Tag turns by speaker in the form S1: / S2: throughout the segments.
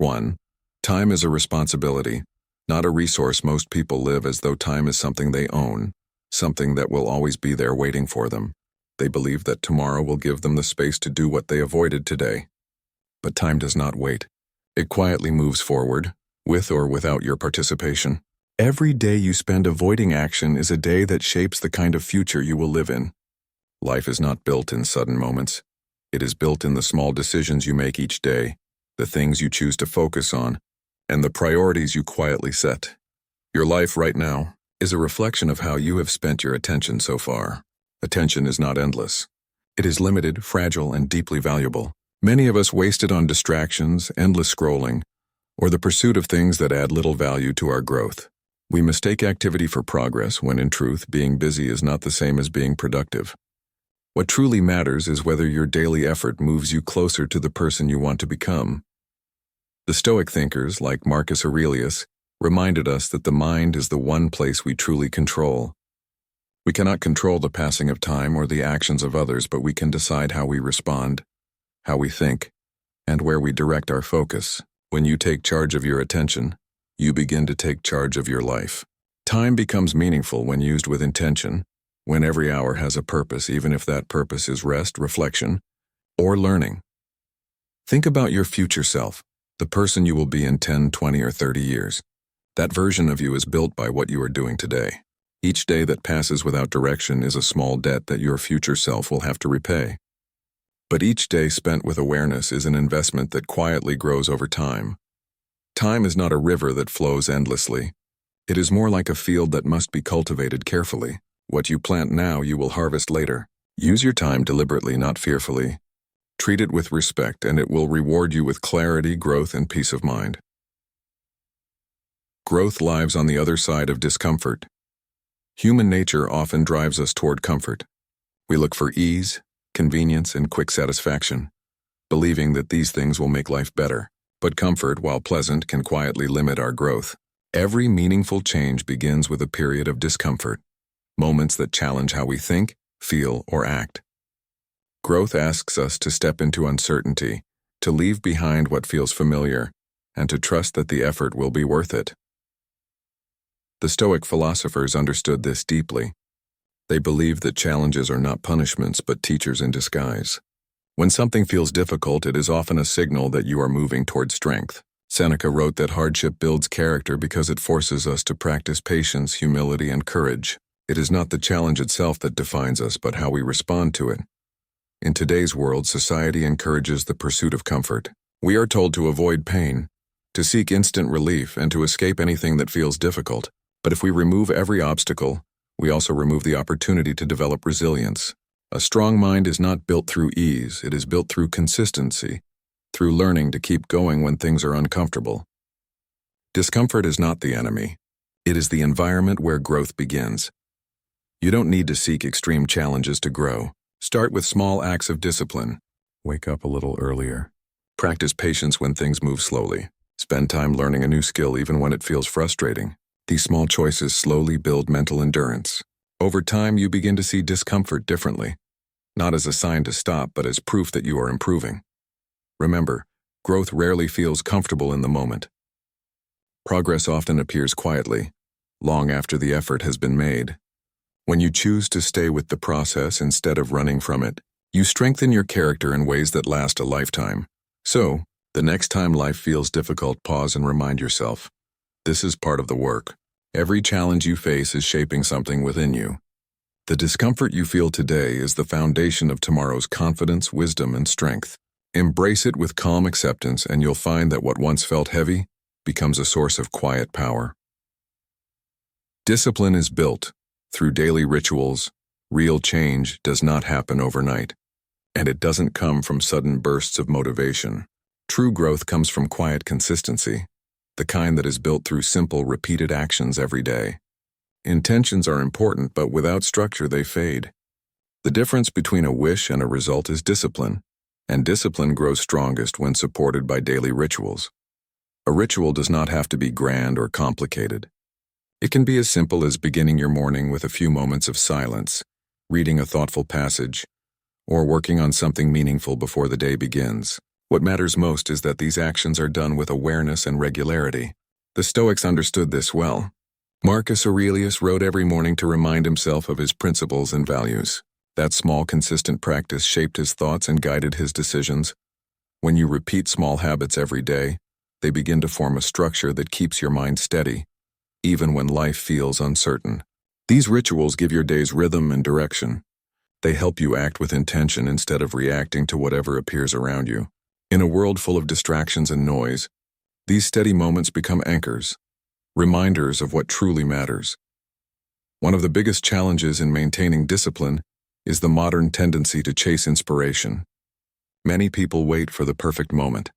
S1: 1. Time is a responsibility, not a resource. Most people live as though time is something they own, something that will always be there waiting for them. They believe that tomorrow will give them the space to do what they avoided today. But time does not wait. It quietly moves forward, with or without your participation. Every day you spend avoiding action is a day that shapes the kind of future you will live in. Life is not built in sudden moments. It is built in the small decisions you make each day, the things you choose to focus on, and the priorities you quietly set. Your life right now is a reflection of how you have spent your attention so far. Attention is not endless. It is limited, fragile, and deeply valuable. Many of us waste it on distractions, endless scrolling, or the pursuit of things that add little value to our growth. We mistake activity for progress when, in truth, being busy is not the same as being productive. What truly matters is whether your daily effort moves you closer to the person you want to become. The Stoic thinkers, like Marcus Aurelius, reminded us that the mind is the one place we truly control. We cannot control the passing of time or the actions of others, but we can decide how we respond, how we think, and where we direct our focus. When you take charge of your attention, you begin to take charge of your life. Time becomes meaningful when used with intention, when every hour has a purpose, even if that purpose is rest, reflection, or learning. Think about your future self, the person you will be in 10, 20, or 30 years. That version of you is built by what you are doing today. Each day that passes without direction is a small debt that your future self will have to repay. But each day spent with awareness is an investment that quietly grows over time. Time is not a river that flows endlessly. It is more like a field that must be cultivated carefully. What you plant now, you will harvest later. Use your time deliberately, not fearfully. Treat it with respect, and it will reward you with clarity, growth, and peace of mind. Growth lies on the other side of discomfort. Human nature often drives us toward comfort. We look for ease, convenience, and quick satisfaction, believing that these things will make life better. But comfort, while pleasant, can quietly limit our growth. Every meaningful change begins with a period of discomfort, moments that challenge how we think, feel, or act. Growth asks us to step into uncertainty, to leave behind what feels familiar, and to trust that the effort will be worth it. The Stoic philosophers understood this deeply. They believed that challenges are not punishments but teachers in disguise. When something feels difficult, it is often a signal that you are moving toward strength. Seneca wrote that hardship builds character because it forces us to practice patience, humility, and courage. It is not the challenge itself that defines us, but how we respond to it. In today's world, society encourages the pursuit of comfort. We are told to avoid pain, to seek instant relief, and to escape anything that feels difficult. But if we remove every obstacle, we also remove the opportunity to develop resilience. A strong mind is not built through ease, it is built through consistency, through learning to keep going when things are uncomfortable. Discomfort is not the enemy. It is the environment where growth begins. You don't need to seek extreme challenges to grow. Start with small acts of discipline. Wake up a little earlier. Practice patience when things move slowly. Spend time learning a new skill even when it feels frustrating. These small choices slowly build mental endurance. Over time, you begin to see discomfort differently, not as a sign to stop, but as proof that you are improving. Remember, growth rarely feels comfortable in the moment. Progress often appears quietly, long after the effort has been made. When you choose to stay with the process instead of running from it, you strengthen your character in ways that last a lifetime. So, the next time life feels difficult, pause and remind yourself, this is part of the work. Every challenge you face is shaping something within you. The discomfort you feel today is the foundation of tomorrow's confidence, wisdom, and strength. Embrace it with calm acceptance, and you'll find that what once felt heavy becomes a source of quiet power. Discipline is built through daily rituals. Real change does not happen overnight, and it doesn't come from sudden bursts of motivation. True growth comes from quiet consistency, the kind that is built through simple, repeated actions every day. Intentions are important, but without structure they fade. The difference between a wish and a result is discipline, and discipline grows strongest when supported by daily rituals. A ritual does not have to be grand or complicated. It can be as simple as beginning your morning with a few moments of silence, reading a thoughtful passage, or working on something meaningful before the day begins. What matters most is that these actions are done with awareness and regularity. The Stoics understood this well. Marcus Aurelius wrote every morning to remind himself of his principles and values. That small, consistent practice shaped his thoughts and guided his decisions. When you repeat small habits every day, they begin to form a structure that keeps your mind steady, even when life feels uncertain. These rituals give your days rhythm and direction. They help you act with intention instead of reacting to whatever appears around you. In a world full of distractions and noise, these steady moments become anchors, reminders of what truly matters. One of the biggest challenges in maintaining discipline is the modern tendency to chase inspiration. Many people wait for the perfect moment,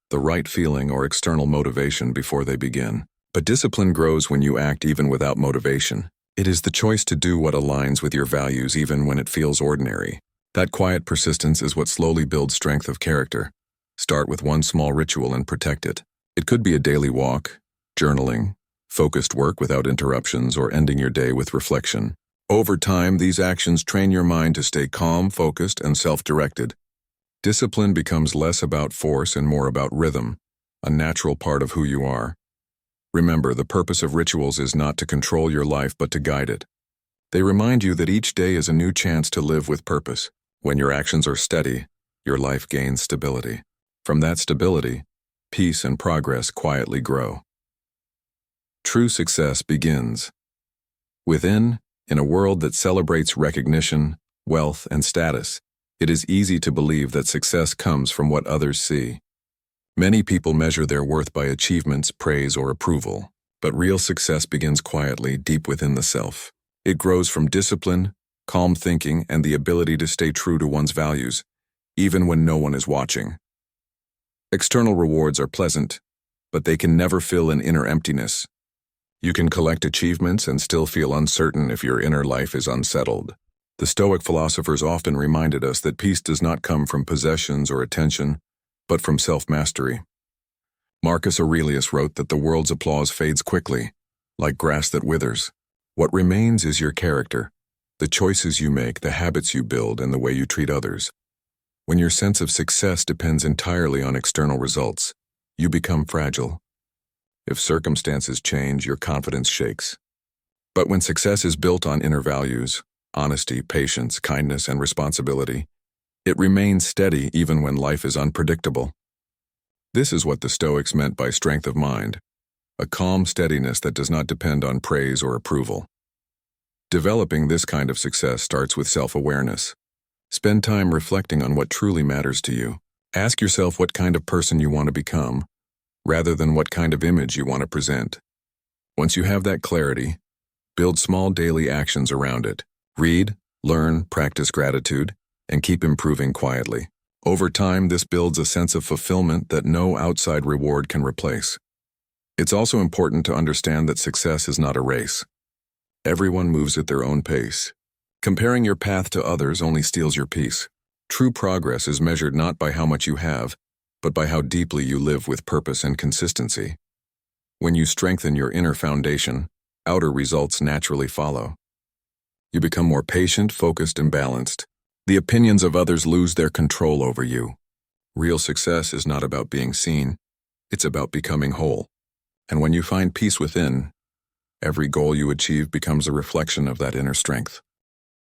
S1: the right feeling or external motivation before they begin. But discipline grows when you act even without motivation. It is the choice to do what aligns with your values even when it feels ordinary. That quiet persistence is what slowly builds strength of character. Start with one small ritual and protect it. It could be a daily walk, journaling, focused work without interruptions, or ending your day with reflection. Over time, these actions train your mind to stay calm, focused, and self-directed. Discipline becomes less about force and more about rhythm, a natural part of who you are. Remember, the purpose of rituals is not to control your life but to guide it. They remind you that each day is a new chance to live with purpose. When your actions are steady, your life gains stability. From that stability, peace and progress quietly grow. True success begins within. In a world that celebrates recognition, wealth, and status, it is easy to believe that success comes from what others see. Many people measure their worth by achievements, praise, or approval, but real success begins quietly, deep within the self. It grows from discipline, calm thinking, and the ability to stay true to one's values, even when no one is watching. External rewards are pleasant, but they can never fill an inner emptiness. You can collect achievements and still feel uncertain if your inner life is unsettled. The Stoic philosophers often reminded us that peace does not come from possessions or attention, but from self-mastery. Marcus Aurelius wrote that the world's applause fades quickly, like grass that withers. What remains is your character, the choices you make, the habits you build, and the way you treat others. When your sense of success depends entirely on external results, you become fragile. If circumstances change, your confidence shakes. But when success is built on inner values, honesty, patience, kindness, and responsibility, it remains steady even when life is unpredictable. This is what the Stoics meant by strength of mind, a calm steadiness that does not depend on praise or approval. Developing this kind of success starts with self-awareness. Spend time reflecting on what truly matters to you. Ask yourself what kind of person you want to become, rather than what kind of image you want to present. Once you have that clarity, build small daily actions around it. Read, learn, practice gratitude, and keep improving quietly. Over time, this builds a sense of fulfillment that no outside reward can replace. It's also important to understand that success is not a race. Everyone moves at their own pace. Comparing your path to others only steals your peace. True progress is measured not by how much you have, but by how deeply you live with purpose and consistency. When you strengthen your inner foundation, outer results naturally follow. You become more patient, focused, and balanced. The opinions of others lose their control over you. Real success is not about being seen, it's about becoming whole. And when you find peace within, every goal you achieve becomes a reflection of that inner strength.